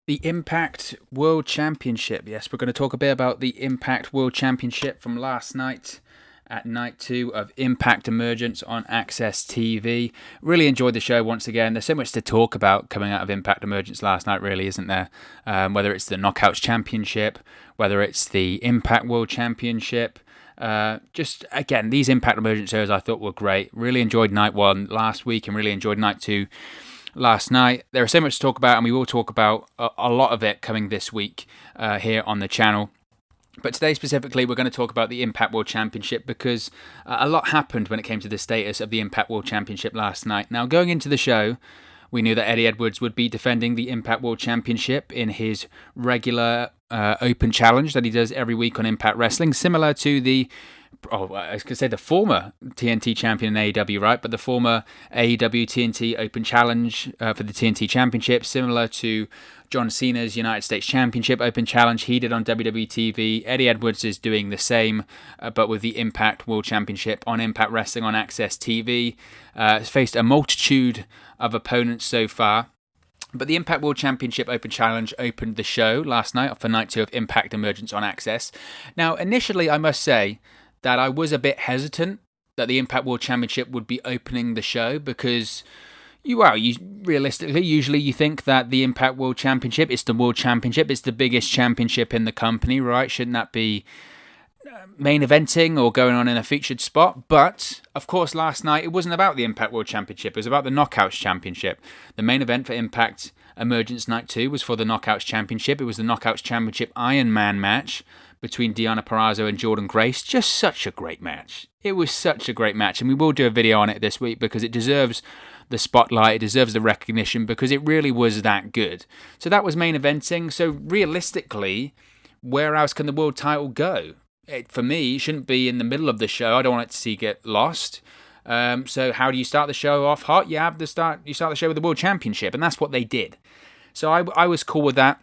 The Impact World Championship. Yes, we're going to talk a bit about the Impact World Championship from last night at night 2 of Impact Emergence on Access TV. Really enjoyed the show once again. There's so much to talk about coming out of Impact Emergence last night, really, isn't there? Whether it's the Knockouts Championship, whether it's the Impact World Championship. Just again, these Impact Emergence shows I thought were great. Really enjoyed night 1 last week and really enjoyed night 2 last night. There is so much to talk about, and we will talk about a lot of it coming this week here on the channel. But today specifically, we're going to talk about the Impact World Championship because a lot happened when it came to the status of the Impact World Championship last night. Now, going into the show, we knew that Eddie Edwards would be defending the Impact World Championship in his regular open challenge that he does every week on Impact Wrestling, similar to the I was going to say the former TNT champion in AEW, right? But the former AEW TNT Open Challenge for the TNT Championship, similar to John Cena's United States Championship Open Challenge he did on WWE TV. Eddie Edwards is doing the same, but with the Impact World Championship on Impact Wrestling on Access TV. Has faced a multitude of opponents so far. But the Impact World Championship Open Challenge opened the show last night for night 2 of Impact Emergence on Access. Now, initially, I must say that I was a bit hesitant that the Impact World Championship would be opening the show because, realistically, usually you think that the Impact World Championship is the World Championship, it's the biggest championship in the company, right? Shouldn't that be main eventing or going on in a featured spot? But, of course, last night it wasn't about the Impact World Championship, it was about the Knockouts Championship. The main event for Impact Emergence Night 2 was for the Knockouts Championship. It was the Knockouts Championship Iron Man match between Deonna Purrazzo and Jordynne Grace. Just such a great match. It was such a great match, and we will do a video on it this week because it deserves the spotlight, it deserves the recognition because it really was that good. So that was main eventing. So realistically, where else can the world title go? For me, it shouldn't be in the middle of the show. I don't want it to see get lost. So how do you start the show off hot? You start the show with the World Championship, and that's what they did. So I was cool with that.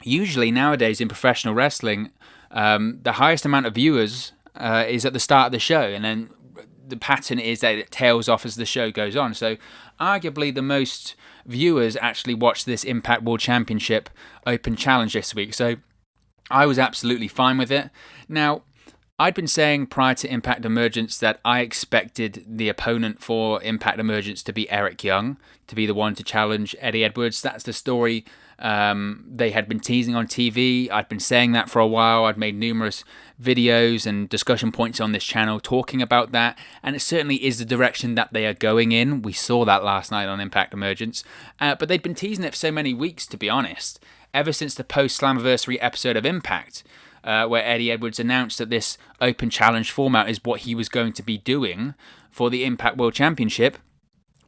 Usually nowadays in professional wrestling, the highest amount of viewers is at the start of the show, and then the pattern is that it tails off as the show goes on. So arguably the most viewers actually watched this Impact World Championship Open Challenge this week. So I was absolutely fine with it. Now, I'd been saying prior to Impact Emergence that I expected the opponent for Impact Emergence to be Eric Young, to be the one to challenge Eddie Edwards. That's the story they had been teasing on TV. I'd been saying that for a while. I'd made numerous videos and discussion points on this channel talking about that, and it certainly is the direction that they are going in. We saw that last night on Impact Emergence, but they'd been teasing it for so many weeks, to be honest, ever since the post-Slammiversary episode of Impact, where Eddie Edwards announced that this open challenge format is what he was going to be doing for the Impact World Championship.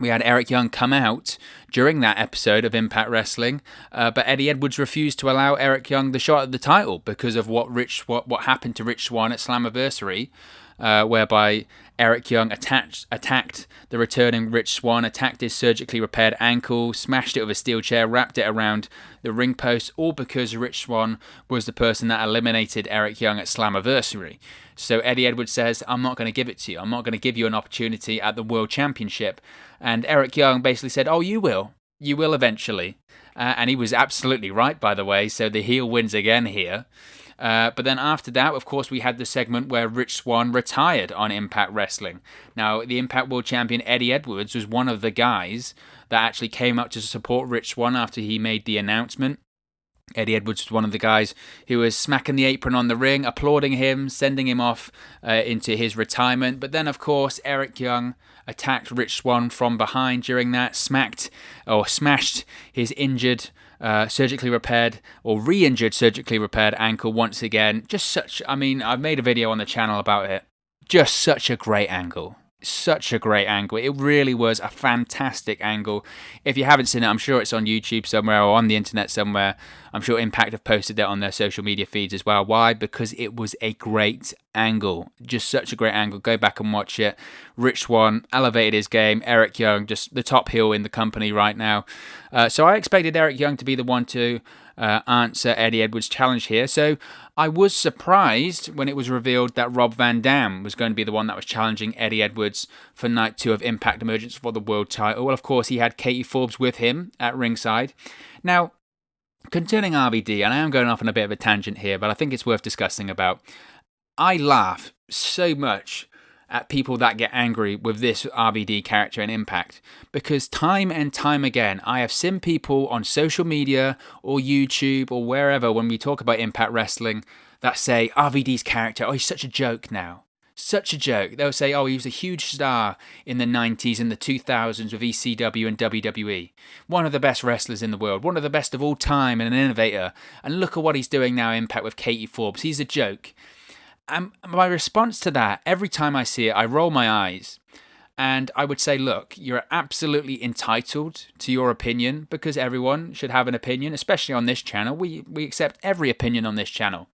We had Eric Young come out during that episode of Impact Wrestling, but Eddie Edwards refused to allow Eric Young the shot at the title because of what happened to Rich Swann at Slammiversary, whereby Eric Young attacked the returning Rich Swann, attacked his surgically repaired ankle, smashed it with a steel chair, wrapped it around the ring post, all because Rich Swann was the person that eliminated Eric Young at Slammiversary. So Eddie Edwards says, I'm not going to give it to you. I'm not going to give you an opportunity at the World Championship. And Eric Young basically said, oh, you will. You will eventually. And he was absolutely right, by the way. So the heel wins again here. But then after that, of course, we had the segment where Rich Swann retired on Impact Wrestling. Now, the Impact World Champion Eddie Edwards was one of the guys that actually came up to support Rich Swann after he made the announcement. Eddie Edwards was one of the guys who was smacking the apron on the ring, applauding him, sending him off into his retirement. But then, of course, Eric Young attacked Rich Swann from behind during that, smashed his injured, surgically repaired or re-injured surgically repaired ankle once again. I've made a video on the channel about it. Just such a great angle. Such a great angle. It really was a fantastic angle. If you haven't seen it, I'm sure it's on YouTube somewhere or on the internet somewhere. I'm sure Impact have posted it on their social media feeds as well. Why? Because it was a great angle. Just such a great angle. Go back and watch it. Rich Swann elevated his game. Eric Young, just the top heel in the company right now. So I expected Eric Young to be the one to answer Eddie Edwards' challenge here. So I was surprised when it was revealed that Rob Van Dam was going to be the one that was challenging Eddie Edwards for night 2 of Impact Emergence for the world title. Well, of course, he had Katie Forbes with him at ringside. Now, Concerning RVD, and I am going off on a bit of a tangent here, but I think it's worth discussing about. I laugh so much at people that get angry with this RVD character and Impact, because time and time again I have seen people on social media or YouTube or wherever when we talk about Impact Wrestling that say RVD's character, oh, he's such a joke now. Such a joke. They'll say, oh, he was a huge star in the 90s and the 2000s with ECW and WWE. One of the best wrestlers in the world. One of the best of all time and an innovator. And look at what he's doing now, Impact, with Katie Forbes. He's a joke. And my response to that, every time I see it, I roll my eyes. And I would say, look, you're absolutely entitled to your opinion, because everyone should have an opinion, especially on this channel. We accept every opinion on this channel.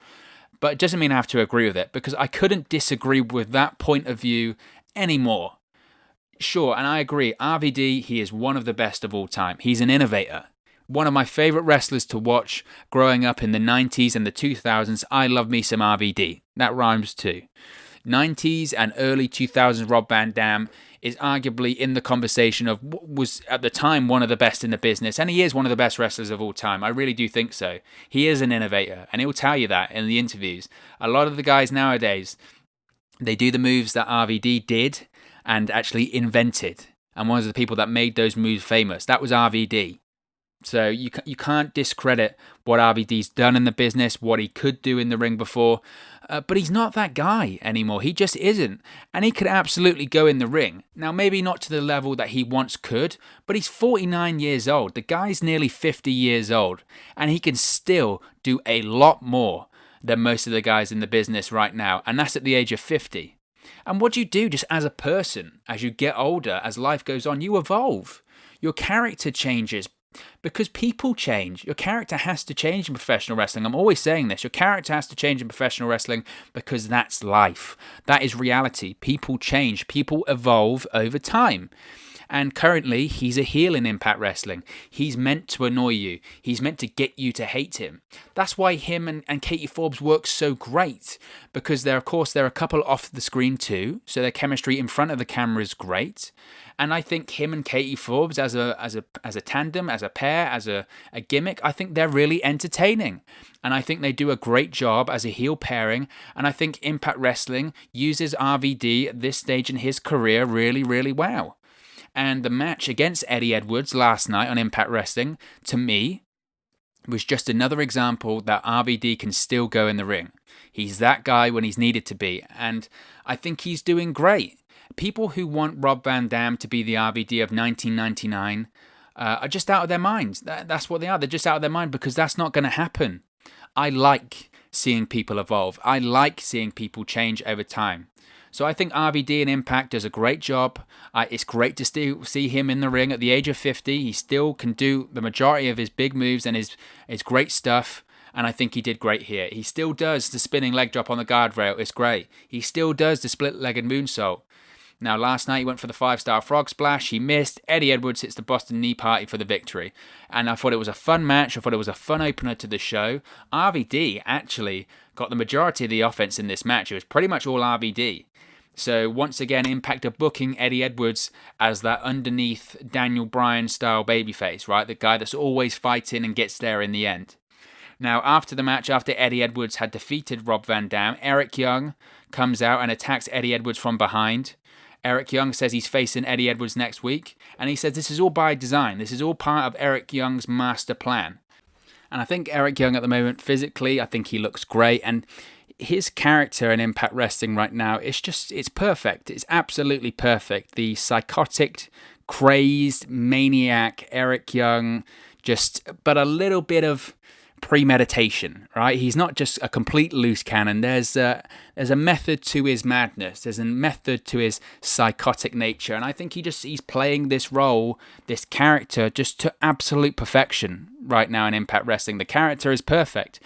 But it doesn't mean I have to agree with it, because I couldn't disagree with that point of view anymore. Sure, and I agree, RVD, he is one of the best of all time. He's an innovator. One of my favourite wrestlers to watch growing up in the 90s and the 2000s. I love me some RVD. That rhymes too. 90s and early 2000s Rob Van Dam is arguably in the conversation of what was at the time one of the best in the business, and he is one of the best wrestlers of all time. I really do think so. He is an innovator, and he'll tell you that in the interviews. A lot of the guys nowadays, they do the moves that RVD did and actually invented, and one of the people that made those moves famous, that was RVD. So you can't discredit what RVD's done in the business, what he could do in the ring before, but he's not that guy anymore. He just isn't, and he could absolutely go in the ring. Now, maybe not to the level that he once could, but he's 49 years old. The guy's nearly 50 years old, and he can still do a lot more than most of the guys in the business right now, and that's at the age of 50. And what do you do just as a person, as you get older, as life goes on? You evolve. Your character changes. Because people change. Your character has to change in professional wrestling. I'm always saying this. Your character has to change in professional wrestling because that's life. That is reality. People change. People evolve over time. And currently, he's a heel in Impact Wrestling. He's meant to annoy you. He's meant to get you to hate him. That's why him and Katie Forbes work so great. Because they're a couple off the screen too. So their chemistry in front of the camera is great. And I think him and Katie Forbes as a tandem, as a pair, as a gimmick, I think they're really entertaining. And I think they do a great job as a heel pairing. And I think Impact Wrestling uses RVD at this stage in his career really, really well. And the match against Eddie Edwards last night on Impact Wrestling, to me, was just another example that RVD can still go in the ring. He's that guy when he's needed to be. And I think he's doing great. People who want Rob Van Dam to be the RVD of 1999 are just out of their minds. That's what they are. They're just out of their mind, because that's not going to happen. I like seeing people evolve. I like seeing people change over time. So I think RVD in Impact does a great job. It's great to still see him in the ring at the age of 50. He still can do the majority of his big moves and his great stuff. And I think he did great here. He still does the spinning leg drop on the guardrail. It's great. He still does the split-legged moonsault. Now, last night he went for the 5-star frog splash. He missed. Eddie Edwards hits the Boston Knee Party for the victory. And I thought it was a fun match. I thought it was a fun opener to the show. RVD actually got the majority of the offense in this match. It was pretty much all RVD. So once again, Impact are booking Eddie Edwards as that underneath Daniel Bryan style babyface, right? The guy that's always fighting and gets there in the end. Now, after the match, after Eddie Edwards had defeated Rob Van Dam, Eric Young comes out and attacks Eddie Edwards from behind. Eric Young says he's facing Eddie Edwards next week, and he says this is all by design. This is all part of Eric Young's master plan. And I think Eric Young at the moment, physically, I think he looks great, and his character in Impact Wrestling right now, it's perfect. It's absolutely perfect. The psychotic, crazed, maniac Eric Young, but a little bit of premeditation, right? He's not just a complete loose cannon. There's a method to his madness. There's a method to his psychotic nature, and I think he's playing this role, this character, just to absolute perfection right now in Impact Wrestling. The character is perfect,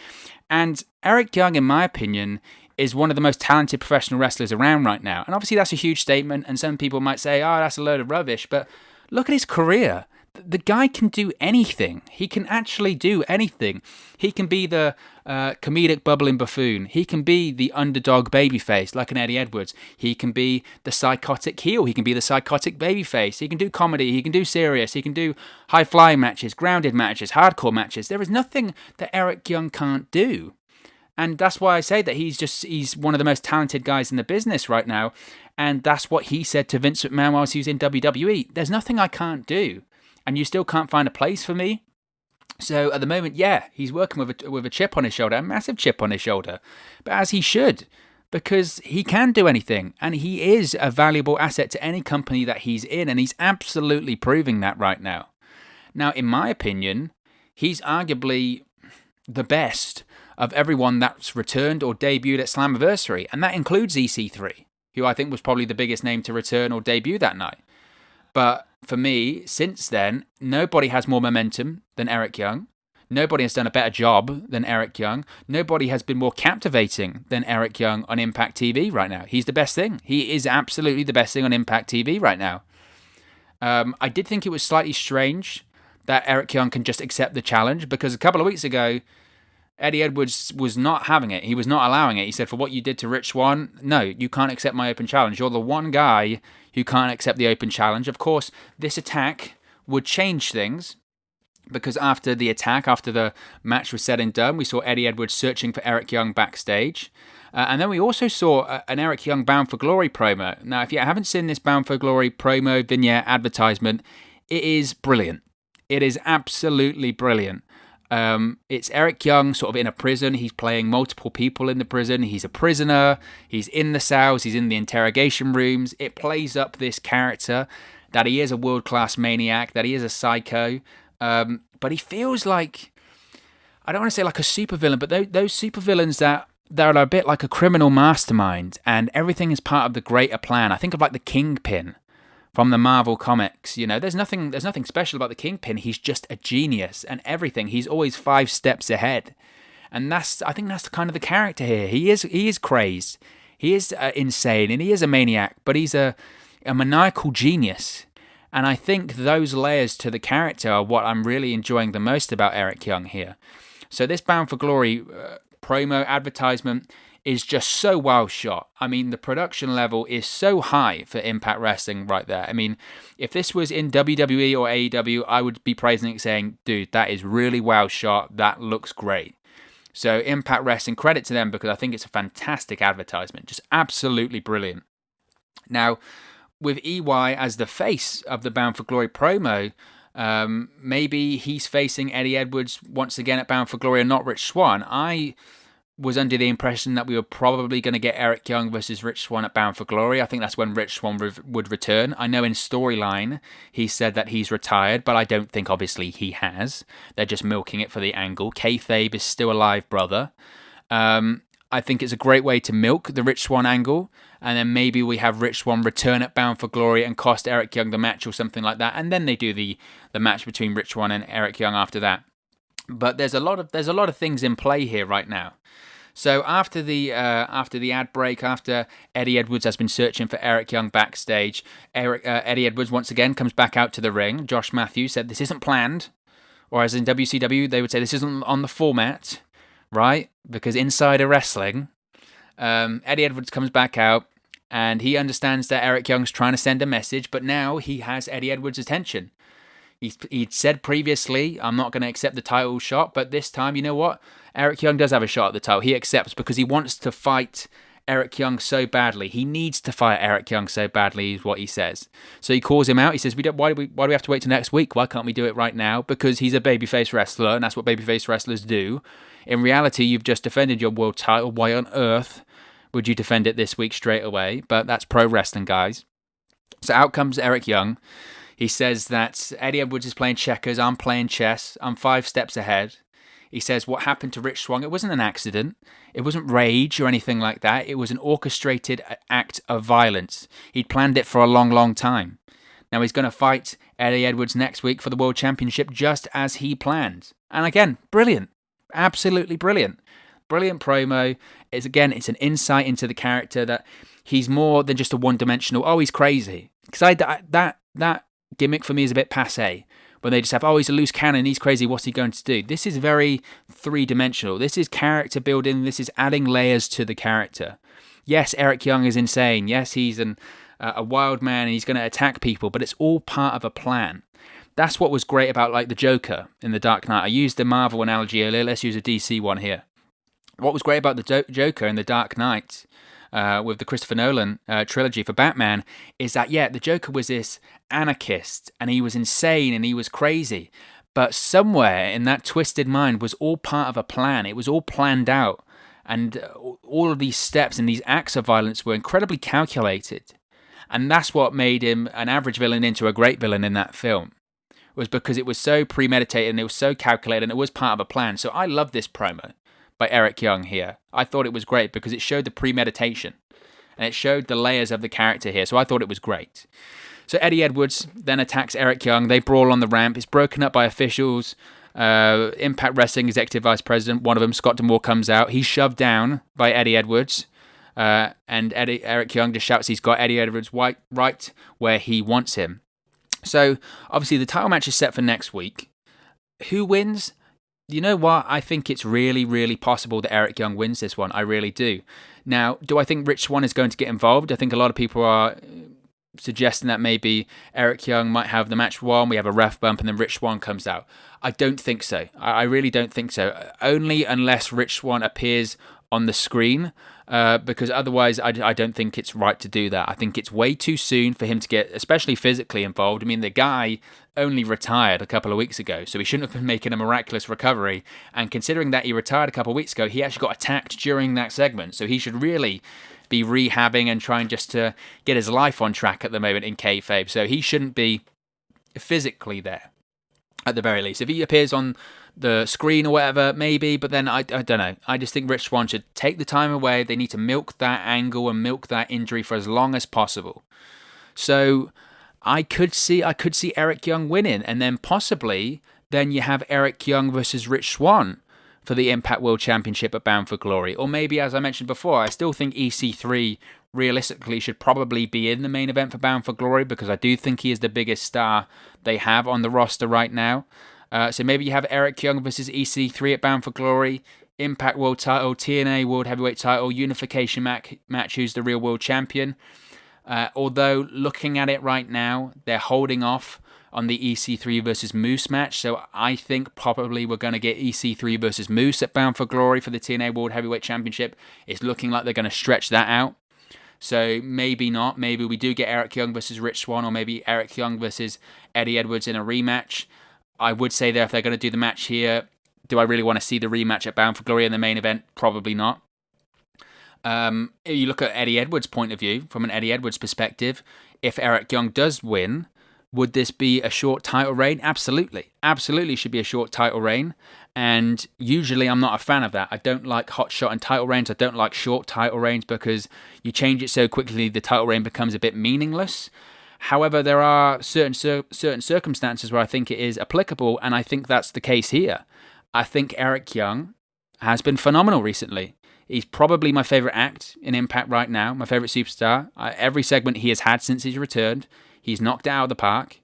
and Eric Young, in my opinion, is one of the most talented professional wrestlers around right now. And obviously that's a huge statement, and some people might say, oh, that's a load of rubbish, but look at his career. the guy can do anything. He can actually do anything. He can be the comedic bubbling buffoon. He can be the underdog babyface like an Eddie Edwards. He can be the psychotic heel. He can be the psychotic babyface. He can do comedy. He can do serious. He can do high-flying matches, grounded matches, hardcore matches. There is nothing that Eric Young can't do. And that's why I say that he's one of the most talented guys in the business right now. And that's what he said to Vince McMahon while he was in WWE. There's nothing I can't do. And you still can't find a place for me. So at the moment, yeah, he's working with a chip on his shoulder, a massive chip on his shoulder. But as he should, because he can do anything. And he is a valuable asset to any company that he's in. And he's absolutely proving that right now. Now, in my opinion, he's arguably the best of everyone that's returned or debuted at Slammiversary. And that includes EC3, who I think was probably the biggest name to return or debut that night. But for me, since then, nobody has more momentum than Eric Young. Nobody has done a better job than Eric Young. Nobody has been more captivating than Eric Young on Impact TV right now. He's the best thing. He is absolutely the best thing on Impact TV right now. I did think it was slightly strange that Eric Young can just accept the challenge, because a couple of weeks ago, Eddie Edwards was not having it. He was not allowing it. He said, for what you did to Rich Swann, no, you can't accept my open challenge. You're the one guy who can't accept the open challenge. Of course, this attack would change things, because after the attack, after the match was said and done, we saw Eddie Edwards searching for Eric Young backstage. And then we also saw an Eric Young Bound for Glory promo. Now, if you haven't seen this Bound for Glory promo, vignette, advertisement, it is brilliant. It is absolutely brilliant. It's Eric Young sort of in a prison. He's playing multiple people in the prison. He's a prisoner. He's in the cells. He's in the interrogation rooms. It plays up this character that he is a world-class maniac, that he is a psycho. But he feels like, I don't want to say like a supervillain, but those supervillains that are a bit like a criminal mastermind, and everything is part of the greater plan. I think of like the Kingpin from the Marvel comics. You know, there's nothing special about the Kingpin. He's just a genius and everything. He's always 5 steps ahead. And I think that's kind of the character here. He is crazed. He is insane, and he is a maniac, but he's a maniacal genius. And I think those layers to the character are what I'm really enjoying the most about Eric Young here. So this Bound for Glory promo advertisement is just so well shot. I mean, the production level is so high for Impact Wrestling right there. I mean, if this was in WWE or AEW, I would be praising it, saying, dude, that is really well shot. That looks great. So Impact Wrestling, credit to them, because I think it's a fantastic advertisement. Just absolutely brilliant. Now, with EY as the face of the Bound for Glory promo, maybe he's facing Eddie Edwards once again at Bound for Glory and not Rich Swann. I was under the impression that we were probably going to get Eric Young versus Rich Swann at Bound for Glory. I think that's when Rich Swann would return. I know in storyline he said that he's retired, but I don't think obviously he has. They're just milking it for the angle. Kayfabe is still alive, brother. I think it's a great way to milk the Rich Swann angle, and then maybe we have Rich Swann return at Bound for Glory and cost Eric Young the match or something like that, and then they do the match between Rich Swann and Eric Young after that. But there's a lot of things in play here right now. So after the ad break, after Eddie Edwards has been searching for Eric Young backstage, Eddie Edwards once again comes back out to the ring. Josh Matthews said this isn't planned, or as in WCW they would say this isn't on the format, right? Because Insider Wrestling, Eddie Edwards comes back out and he understands that Eric Young's trying to send a message, but now he has Eddie Edwards' attention. He'd said previously, I'm not going to accept the title shot, but this time, you know what? Eric Young does have a shot at the title. He accepts because he wants to fight Eric Young so badly. He needs to fight Eric Young so badly, is what he says. So he calls him out. He says, why do we have to wait till next week? Why can't we do it right now? Because he's a babyface wrestler, and that's what babyface wrestlers do. In reality, you've just defended your world title. Why on earth would you defend it this week straight away? But that's pro wrestling, guys. So out comes Eric Young. He says that Eddie Edwards is playing checkers, I'm playing chess, I'm 5 steps ahead. He says what happened to Rich Swann, it wasn't an accident, it wasn't rage or anything like that, it was an orchestrated act of violence. He'd planned it for a long, long time. Now he's going to fight Eddie Edwards next week for the World Championship just as he planned. And again, brilliant, absolutely brilliant. Brilliant promo. It's an insight into the character that he's more than just a one-dimensional, oh, he's crazy. Because that gimmick for me is a bit passé. when they just have, oh, he's a loose cannon, he's crazy, what's he going to do? This is very three-dimensional. This is character building. This is adding layers to the character. Yes, Eric Young is insane. Yes, he's a wild man and he's going to attack people, but it's all part of a plan. That's what was great about like the Joker in The Dark Knight. I used the Marvel analogy earlier. Let's use a DC one here. What was great about the Joker in The Dark Knight with the Christopher Nolan trilogy for Batman is that, the Joker was this anarchist and he was insane and he was crazy. But somewhere in that twisted mind was all part of a plan. It was all planned out. And all of these steps and these acts of violence were incredibly calculated. And that's what made him an average villain into a great villain in that film. Was because it was so premeditated and it was so calculated and it was part of a plan. So I love this promo by Eric Young here. I thought it was great because it showed the premeditation and it showed the layers of the character here. So I thought it was great. So Eddie Edwards then attacks Eric Young. They brawl on the ramp. It's broken up by officials. Impact Wrestling Executive Vice President, one of them, Scott D'Amore, comes out. He's shoved down by Eddie Edwards. And Eric Young just shouts he's got Eddie Edwards right where he wants him. So, obviously, the title match is set for next week. Who wins? You know what? I think it's really, really possible that Eric Young wins this one. I really do. Now, do I think Rich Swann is going to get involved? I think a lot of people are suggesting that maybe Eric Young might have the match won, we have a ref bump, and then Rich Swann comes out. I don't think so. I really don't think so. Only unless Rich Swann appears on the screen, because otherwise I don't think it's right to do that. I think it's way too soon for him to get, especially physically, involved. I mean, the guy only retired a couple of weeks ago, so he shouldn't have been making a miraculous recovery. And considering that he retired a couple of weeks ago, he actually got attacked during that segment, so he should really be rehabbing and trying just to get his life on track at the moment in kayfabe. So he shouldn't be physically there, at the very least. If he appears on the screen or whatever, maybe, but then I don't know. I just think Rich Swann should take the time away. They need to milk that angle and milk that injury for as long as possible. So I could see Eric Young winning, and then possibly then you have Eric Young versus Rich Swann for the Impact World Championship at Bound for Glory. Or maybe, as I mentioned before, I still think EC3 realistically should probably be in the main event for Bound for Glory, because I do think he is the biggest star they have on the roster right now. So maybe you have Eric Young versus EC3 at Bound for Glory, Impact World title, TNA World Heavyweight title, unification match, who's the real world champion. Although, looking at it right now, they're holding off on the EC3 versus Moose match, so I think probably we're going to get EC3 versus Moose at Bound for Glory for the TNA World Heavyweight Championship. It's looking like they're going to stretch that out. So maybe not. Maybe we do get Eric Young versus Rich Swann, or maybe Eric Young versus Eddie Edwards in a rematch. I would say there, if they're going to do the match here, do I really want to see the rematch at Bound for Glory in the main event? Probably not. If you look at Eddie Edwards' point of view, from an Eddie Edwards perspective, if Eric Young does win, would this be a short title reign? Absolutely. Absolutely should be a short title reign. And usually I'm not a fan of that. I don't like hot shot and title reigns. I don't like short title reigns because you change it so quickly the title reign becomes a bit meaningless. However, there are certain circumstances where I think it is applicable, and I think that's the case here. I think Eric Young has been phenomenal recently. He's probably my favorite act in Impact right now, my favorite superstar. Every segment he has had since he's returned, he's knocked it out of the park.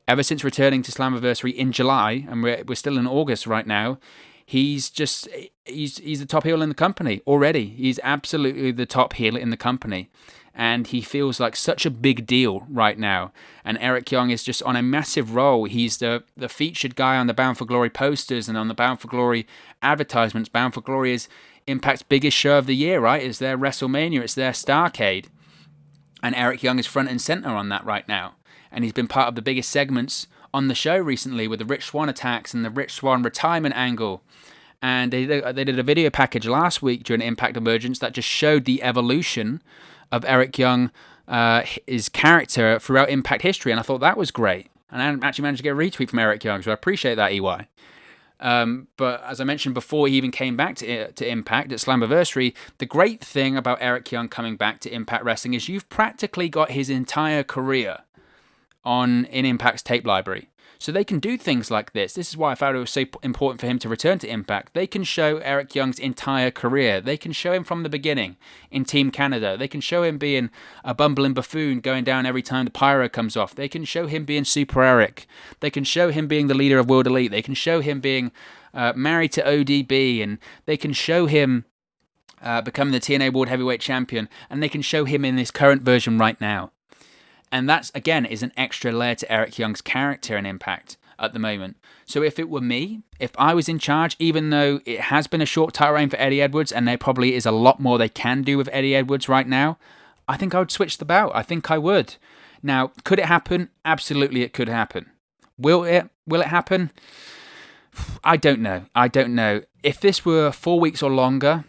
Ever since returning to Slammiversary in July, and we're still in August right now, he's the top heel in the company already. He's absolutely the top heel in the company. And he feels like such a big deal right now. And Eric Young is just on a massive roll. He's the featured guy on the Bound for Glory posters and on the Bound for Glory advertisements. Bound for Glory is Impact's biggest show of the year, right? It's their WrestleMania. It's their Starrcade. And Eric Young is front and center on that right now. And he's been part of the biggest segments on the show recently with the Rich Swann attacks and the Rich Swann retirement angle. And they did a video package last week during Impact Emergence that just showed the evolution of Eric Young, his character throughout Impact history, and I thought that was great. And I actually managed to get a retweet from Eric Young, so I appreciate that, EY. But as I mentioned before, he even came back to Impact at Slammiversary. The great thing about Eric Young coming back to Impact Wrestling is you've practically got his entire career in Impact's tape library. So they can do things like this. This is why I found it was so important for him to return to Impact. They can show Eric Young's entire career. They can show him from the beginning in Team Canada. They can show him being a bumbling buffoon going down every time the pyro comes off. They can show him being Super Eric. They can show him being the leader of World Elite. They can show him being married to ODB, and they can show him becoming the TNA World Heavyweight Champion, and they can show him in this current version right now. And that's, again, is an extra layer to Eric Young's character and Impact at the moment. So if it were me, if I was in charge, even though it has been a short title reign for Eddie Edwards, and there probably is a lot more they can do with Eddie Edwards right now, I think I would switch the bout. I think I would. Now, could it happen? Absolutely it could happen. Will it happen? I don't know. If this were 4 weeks or longer,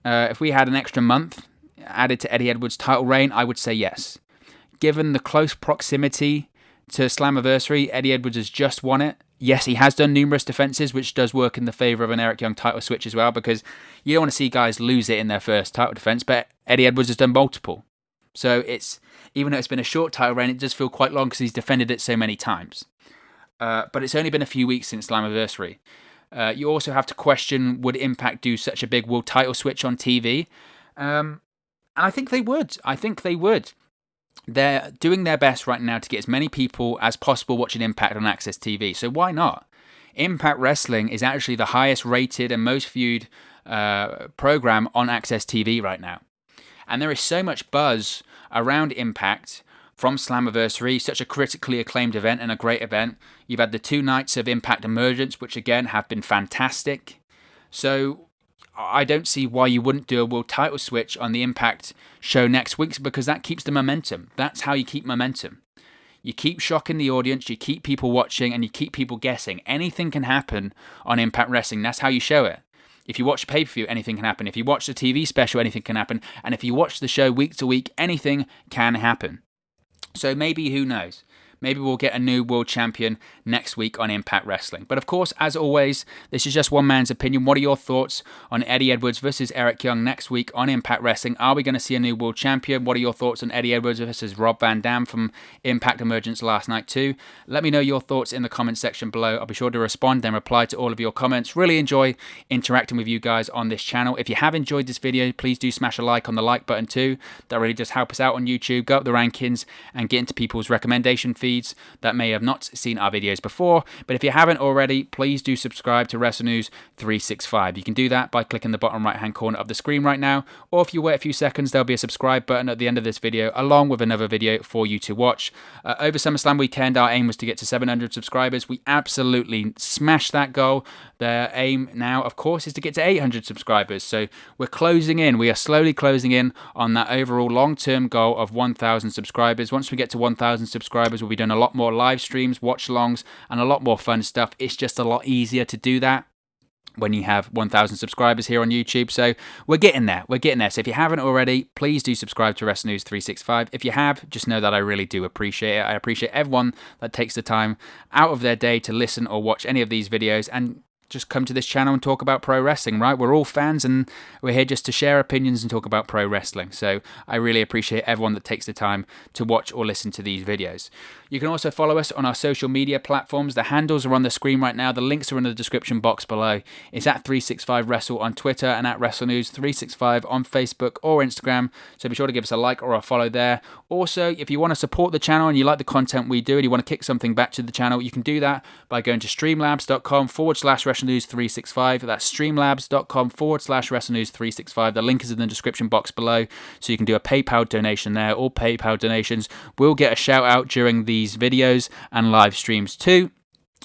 if we had an extra month added to Eddie Edwards' title reign, I would say yes. Given the close proximity to Slammiversary, Eddie Edwards has just won it. Yes, he has done numerous defenses, which does work in the favour of an Eric Young title switch as well, because you don't want to see guys lose it in their first title defence, but Eddie Edwards has done multiple. So even though it's been a short title reign, it does feel quite long because he's defended it so many times. But it's only been a few weeks since Slammiversary. You also have to question, would Impact do such a big world title switch on TV? And I think they would. They're doing their best right now to get as many people as possible watching Impact on Access TV. So why not? Impact Wrestling is actually the highest rated and most viewed program on Access TV right now. And there is so much buzz around Impact from Slammiversary, such a critically acclaimed event and a great event. You've had the 2 nights of Impact Emergence, which again have been fantastic. So I don't see why you wouldn't do a world title switch on the Impact show next week, because that keeps the momentum. That's how you keep momentum. You keep shocking the audience, you keep people watching, and you keep people guessing. Anything can happen on Impact Wrestling. That's how you show it. If you watch a pay-per-view, anything can happen. If you watch the TV special, anything can happen. And if you watch the show week to week, anything can happen. So maybe, who knows? Maybe we'll get a new world champion next week on Impact Wrestling. But of course, as always, this is just one man's opinion. What are your thoughts on Eddie Edwards versus Eric Young next week on Impact Wrestling? Are we going to see a new world champion? What are your thoughts on Eddie Edwards versus Rob Van Dam from Impact Emergence last night too? Let me know your thoughts in the comment section below. I'll be sure to respond and reply to all of your comments. Really enjoy interacting with you guys on this channel. If you have enjoyed this video, please do smash a like on the like button too. That really does help us out on YouTube, go up the rankings and get into people's recommendation feeds that may have not seen our videos before. But if you haven't already, please do subscribe to WrestleNews 365. You can do that by clicking the bottom right hand corner of the screen right now, or if you wait a few seconds, there'll be a subscribe button at the end of this video along with another video for you to watch. Over SummerSlam weekend, our aim was to get to 700 subscribers. We absolutely smashed that goal. The aim now, of course, is to get to 800 subscribers. So we're closing in. We are slowly closing in on that overall long-term goal of 1,000 subscribers. Once we get to 1,000 subscribers, we'll be doing a lot more live streams, watch-alongs, and a lot more fun stuff. It's just a lot easier to do that when you have 1,000 subscribers here on YouTube. So we're getting there. So if you haven't already, please do subscribe to WrestleNews 365. If you have, just know that I really do appreciate it. I appreciate everyone that takes the time out of their day to listen or watch any of these videos and just come to this channel and talk about pro wrestling, right? We're all fans and we're here just to share opinions and talk about pro wrestling. So I really appreciate everyone that takes the time to watch or listen to these videos. You can also follow us on our social media platforms. The handles are on the screen right now. The links are in the description box below. It's at 365Wrestle on Twitter and at WrestleNews365 on Facebook or Instagram. So be sure to give us a like or a follow there. Also, if you want to support the channel and you like the content we do and you want to kick something back to the channel, you can do that by going to streamlabs.com/WrestleNews365. That's streamlabs.com/WrestleNews365. The link is in the description box below. So you can do a PayPal donation there. All PayPal donations will get a shout out during these videos and live streams too.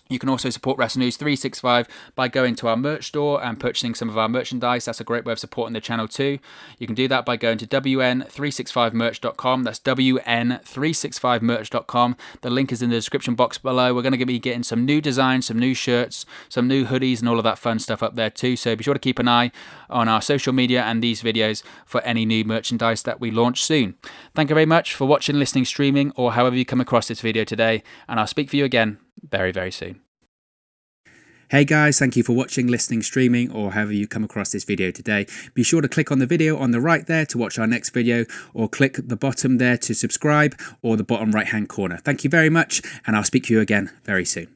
You can also support WrestleNews 365 by going to our merch store and purchasing some of our merchandise. That's a great way of supporting the channel too. You can do that by going to WN365merch.com. That's WN365merch.com. The link is in the description box below. We're going to be getting some new designs, some new shirts, some new hoodies and all of that fun stuff up there too. So be sure to keep an eye on our social media and these videos for any new merchandise that we launch soon. Thank you very much for watching, listening, streaming, or however you come across this video today. And I'll speak for you again very, very soon. Hey guys, thank you for watching, listening, streaming, or however you come across this video today. Be sure to click on the video on the right there to watch our next video, or click the bottom there to subscribe, or the bottom right hand corner. Thank you very much, and I'll speak to you again very soon.